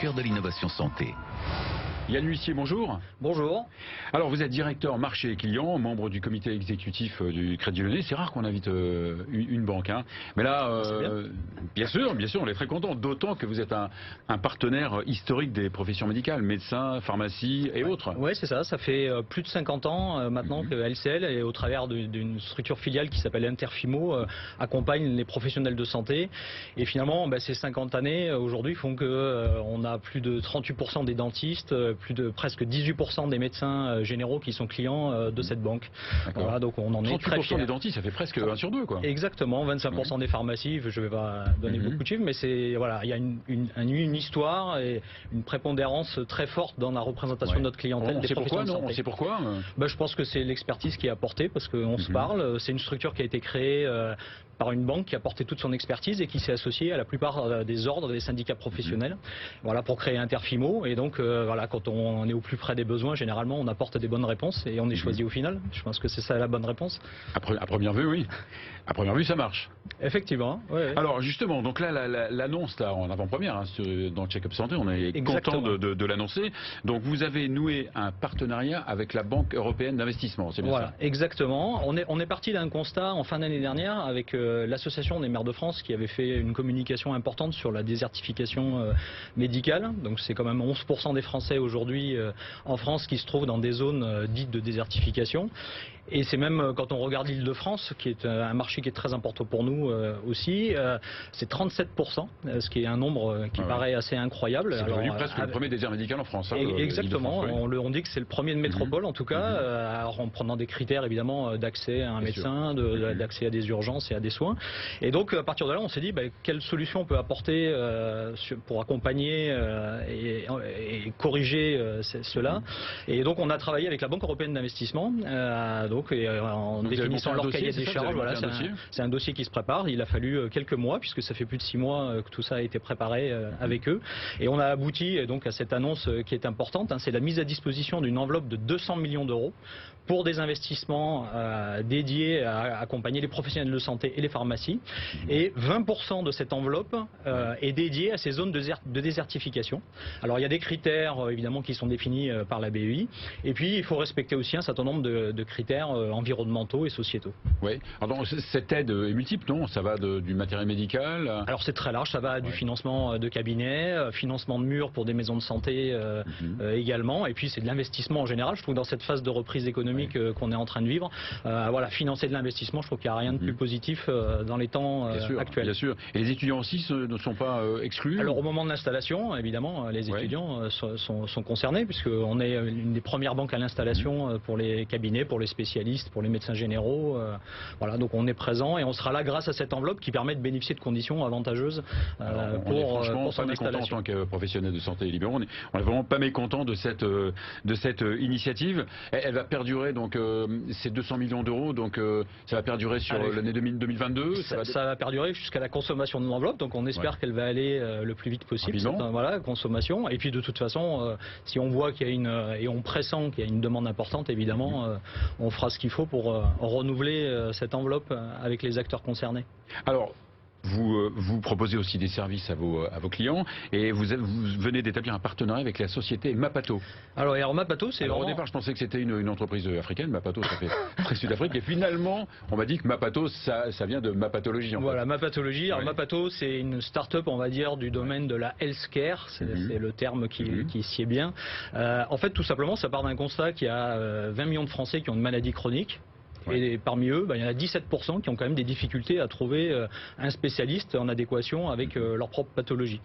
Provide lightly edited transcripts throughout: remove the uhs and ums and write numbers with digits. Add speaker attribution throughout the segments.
Speaker 1: cœur de l'innovation santé.
Speaker 2: Yann Huissier, bonjour.
Speaker 3: Bonjour.
Speaker 2: Alors vous êtes directeur marché et client, membre du comité exécutif du Crédit Lyonnais. C'est rare qu'on invite une banque, hein. Mais là, bien sûr, on est très content, d'autant que vous êtes un partenaire historique des professions médicales, médecins, pharmacies et autres.
Speaker 3: Oui, c'est ça. Ça fait plus de 50 ans maintenant que LCL, et au travers d'une structure filiale qui s'appelle Interfimo, accompagne les professionnels de santé. Et finalement, ces 50 années aujourd'hui font que on a plus de 38% des dentistes, plus de presque 18% des médecins généraux qui sont clients de cette banque. Voilà, donc on en est très fiers.
Speaker 2: 38% des dentistes, ça fait presque 1 sur 2, quoi.
Speaker 3: Exactement, 25% des pharmacies. Je ne vais pas donner beaucoup de chiffres, mais c'est voilà, il y a une histoire et une prépondérance très forte dans la représentation de notre clientèle.
Speaker 2: On sait pourquoi, non ? On sait pourquoi
Speaker 3: Je pense que c'est l'expertise qui est apportée, parce qu'on se parle. C'est une structure qui a été créée par une banque qui a porté toute son expertise et qui s'est associée à la plupart des ordres des syndicats professionnels, voilà, pour créer Interfimo. Et donc voilà, quand on est au plus près des besoins, généralement on apporte des bonnes réponses et on est choisi au final. Je pense que c'est ça la bonne réponse.
Speaker 2: À première vue, oui. À première vue, ça marche.
Speaker 3: Effectivement. Ouais.
Speaker 2: Alors justement, donc là, l'annonce en avant-première dans le Check-up Santé, on est content de l'annoncer. Donc vous avez noué un partenariat avec la Banque européenne d'investissement, c'est bien ça ?
Speaker 3: Voilà, exactement. On est parti d'un constat en fin d'année dernière avec l'association des maires de France qui avait fait une communication importante sur la désertification médicale. Donc c'est quand même 11% des Français aujourd'hui en France qui se trouvent dans des zones dites de désertification. Et c'est même, quand on regarde l'Île-de-France, qui est un marché qui est très important pour nous aussi, c'est 37%, ce qui est un nombre qui paraît assez incroyable.
Speaker 2: C'est devenu presque le premier désert médical en France. Hein,
Speaker 3: exactement, on dit que c'est le premier de métropole en tout cas, alors en prenant des critères évidemment d'accès à un médecin, d'accès à des urgences et à des soins. Et donc à partir de là, on s'est dit quelle solution on peut apporter pour accompagner et corriger cela. Et donc on a travaillé avec la Banque européenne d'investissement. Donc en définissant leur cahier des charges, voilà, c'est un dossier qui se prépare. Il a fallu quelques mois, puisque ça fait plus de 6 mois que tout ça a été préparé avec eux. Et on a abouti donc à cette annonce qui est importante. C'est la mise à disposition d'une enveloppe de 200 millions d'euros pour des investissements dédiés à accompagner les professionnels de santé et les pharmacies. Et 20% de cette enveloppe est dédiée à ces zones de désertification. Alors il y a des critères évidemment qui sont définis par la BEI. Et puis il faut respecter aussi un certain nombre de critères environnementaux et sociétaux.
Speaker 2: Oui. Alors cette aide est multiple, non ? Ça va du matériel médical.
Speaker 3: Alors c'est très large, ça va du financement de cabinets, financement de murs pour des maisons de santé également, et puis c'est de l'investissement en général. Je trouve que dans cette phase de reprise économique qu'on est en train de vivre, voilà, financer de l'investissement, je trouve qu'il n'y a rien de plus positif dans les temps actuels.
Speaker 2: Bien sûr. Et les étudiants aussi ne sont pas exclus ?
Speaker 3: Alors au moment de l'installation, évidemment, les étudiants sont concernés, puisqu'on est une des premières banques à l'installation pour les cabinets, pour les spécialistes, pour les médecins généraux. Voilà, donc on est présent et on sera là grâce à cette enveloppe qui permet de bénéficier de conditions avantageuses pour son installation.
Speaker 2: En tant que professionnel de santé libéraux, on est vraiment pas mécontent de cette initiative. Elle va perdurer, donc ces 200 millions d'euros, donc ça va perdurer sur l'année 2022.
Speaker 3: Ça va perdurer jusqu'à la consommation de l'enveloppe, donc on espère qu'elle va aller le plus vite possible. Voilà, consommation. Et puis de toute façon, si on voit qu'il y a et on pressent qu'il y a une demande importante, évidemment, on fera ce qu'il faut pour renouveler cette enveloppe avec les acteurs concernés.
Speaker 2: Alors, vous proposez aussi des services à vos clients, et vous venez d'établir un partenariat avec la société Mapato.
Speaker 3: Alors Mapato, c'est
Speaker 2: Au départ, je pensais que c'était une entreprise africaine. Mapato, ça fait très Sud-Afrique. Et finalement, on m'a dit que Mapato, ça vient de Mapatologie. Voilà,
Speaker 3: Mapatologie. Alors Mapato, c'est une start-up, on va dire, du domaine de la healthcare. C'est le terme qui s'y est bien. En fait, tout simplement, ça part d'un constat qu'il y a 20 millions de Français qui ont une maladie chronique. Et parmi eux, il y en a 17% qui ont quand même des difficultés à trouver un spécialiste en adéquation avec leur propre pathologie.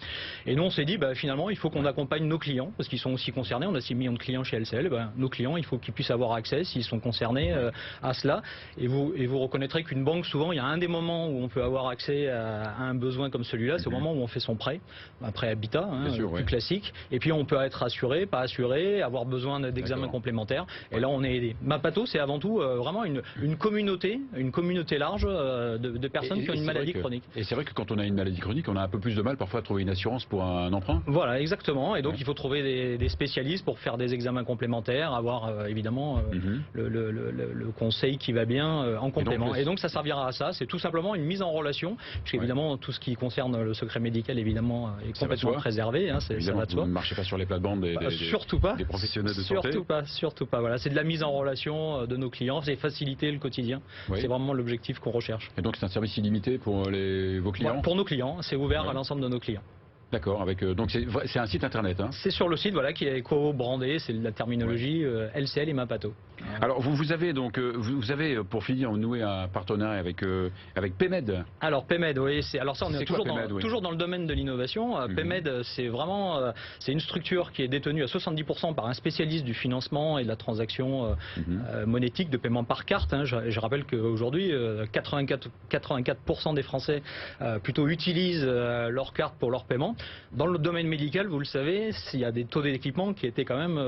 Speaker 3: Et nous, on s'est dit, finalement, il faut qu'on accompagne nos clients, parce qu'ils sont aussi concernés. On a 6 millions de clients chez LCL. Nos clients, il faut qu'ils puissent avoir accès, s'ils sont concernés, à cela. Et vous reconnaîtrez qu'une banque, souvent, il y a un des moments où on peut avoir accès à un besoin comme celui-là, c'est au moment où on fait son prêt, un prêt habitat, plus classique. Et puis, on peut être assuré, pas assuré, avoir besoin d'examens complémentaires. Et là, on est aidé. Mapato, c'est avant tout vraiment une communauté large de personnes qui ont une maladie chronique.
Speaker 2: Et c'est vrai que quand on a une maladie chronique, on a un peu plus de mal parfois à trouver une assurance pour un emprunt.
Speaker 3: Voilà, exactement. Et donc il faut trouver des spécialistes pour faire des examens complémentaires, avoir évidemment le conseil qui va bien en complément. Et donc ça servira à ça. C'est tout simplement une mise en relation, puisqu'évidemment tout ce qui concerne le secret médical évidemment est complètement préservé. Hein, ça va de soi.
Speaker 2: Vous ne marchez pas sur les plates-bandes des professionnels de santé.
Speaker 3: Surtout pas. Voilà, c'est de la mise en relation de nos clients, c'est faciliter le quotidien. C'est vraiment l'objectif qu'on recherche.
Speaker 2: Et donc c'est un service illimité pour vos clients?
Speaker 3: Pour nos clients, c'est ouvert à l'ensemble de nos clients.
Speaker 2: D'accord, donc c'est un site internet. Hein.
Speaker 3: C'est sur le site qui est co-brandé, c'est la terminologie LCL et Mapato.
Speaker 2: Alors vous avez pour finir noué un partenariat avec PEMED.
Speaker 3: Alors PEMED, oui, on est toujours dans le domaine de l'innovation. PEMED, c'est vraiment c'est une structure qui est détenue à 70% par un spécialiste du financement et de la transaction monétique de paiement par carte. Hein. Je rappelle qu'aujourd'hui 84% des Français plutôt utilisent leur carte pour leur paiement. Dans le domaine médical, vous le savez, il y a des taux d'équipement qui étaient quand même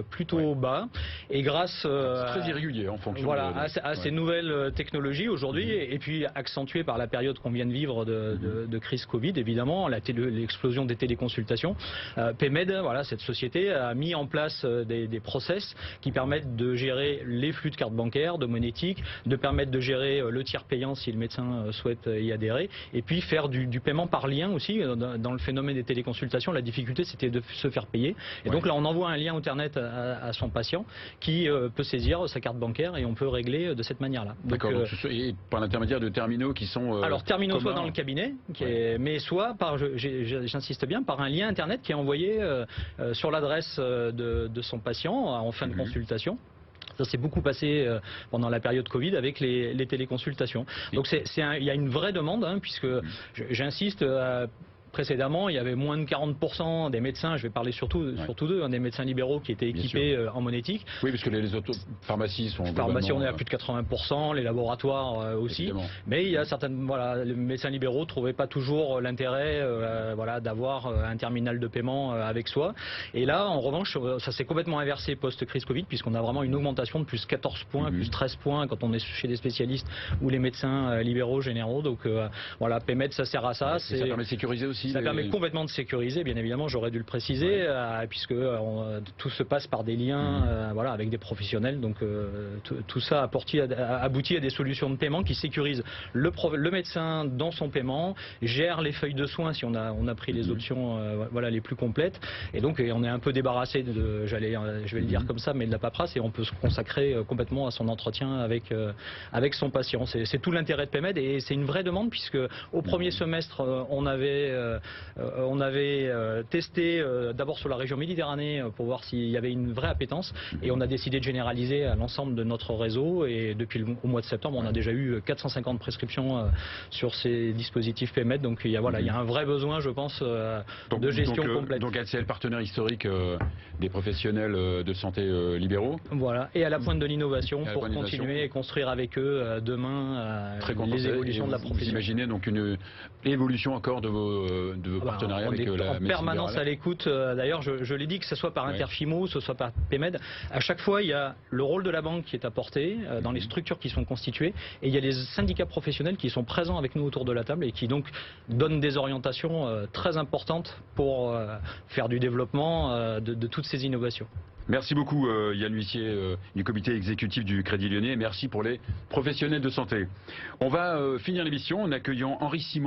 Speaker 3: plutôt bas. Et grâce
Speaker 2: c'est très irrégulier en fonction
Speaker 3: à ces nouvelles technologies aujourd'hui, et puis accentuées par la période qu'on vient de vivre de crise Covid, évidemment, l'explosion des téléconsultations. PEMED, cette société a mis en place des process qui permettent de gérer les flux de cartes bancaires, de monétique, de permettre de gérer le tiers payant si le médecin souhaite y adhérer, et puis faire du paiement par lien aussi. Dans le phénomène des téléconsultations, la difficulté c'était de se faire payer. Et donc là on envoie un lien internet à son patient qui peut saisir sa carte bancaire et on peut régler de cette manière-là.
Speaker 2: D'accord, et par l'intermédiaire de terminaux qui sont
Speaker 3: alors terminaux soit dans le cabinet, mais soit par, j'insiste bien, par un lien internet qui est envoyé sur l'adresse de son patient en fin de consultation. Ça s'est beaucoup passé pendant la période Covid avec les téléconsultations. Donc il y a une vraie demande, hein, puisque j'insiste. Précédemment, il y avait moins de 40% des médecins, je vais parler surtout d'eux, des médecins libéraux qui étaient équipés en monétique.
Speaker 2: Oui, parce que les autres pharmacies sont
Speaker 3: pharmacies, on est à plus de 80%, les laboratoires aussi. Évidemment. Mais il y a certaines, les médecins libéraux ne trouvaient pas toujours l'intérêt d'avoir un terminal de paiement avec soi. Et là, en revanche, ça s'est complètement inversé post-crise Covid, puisqu'on a vraiment une augmentation de plus 14 points, plus 13 points quand on est chez des spécialistes ou les médecins libéraux généraux. Donc PEMED, ça sert à ça.
Speaker 2: Ça permet de sécuriser aussi.
Speaker 3: Ça permet complètement de sécuriser, bien évidemment, j'aurais dû le préciser, puisque tout se passe par des liens avec des professionnels. Donc tout ça aboutit à des solutions de paiement qui sécurisent le médecin dans son paiement, gère les feuilles de soins si on a pris les options les plus complètes. Et donc on est un peu débarrassé je vais le dire comme ça, mais de la paperasse, et on peut se consacrer complètement à son entretien avec son patient. C'est tout l'intérêt de PEMED, et c'est une vraie demande, puisque au premier semestre on avait testé d'abord sur la région Méditerranée pour voir s'il y avait une vraie appétence, et on a décidé de généraliser à l'ensemble de notre réseau, et depuis au mois de septembre on a déjà eu 450 prescriptions sur ces dispositifs PEMED. Donc il y a un vrai besoin, je pense, de gestion complète.
Speaker 2: Donc LCL, partenaire historique des professionnels de santé libéraux.
Speaker 3: Voilà, et à la pointe de l'innovation pour continuer et construire avec eux demain les évolutions de la profession.
Speaker 2: Vous imaginez donc une évolution encore de vos partenariats avec la médecine
Speaker 3: en permanence à l'écoute. D'ailleurs, je l'ai dit, que ce soit par Interfimo, que ce soit par PEMED, à chaque fois il y a le rôle de la banque qui est apporté dans les structures qui sont constituées, et il y a les syndicats professionnels qui sont présents avec nous autour de la table et qui donc donnent des orientations très importantes pour faire du développement de toutes ces innovations.
Speaker 2: Merci beaucoup Yann Huissier du comité exécutif du Crédit Lyonnais, et merci pour les professionnels de santé. On va finir l'émission en accueillant Henri Simon.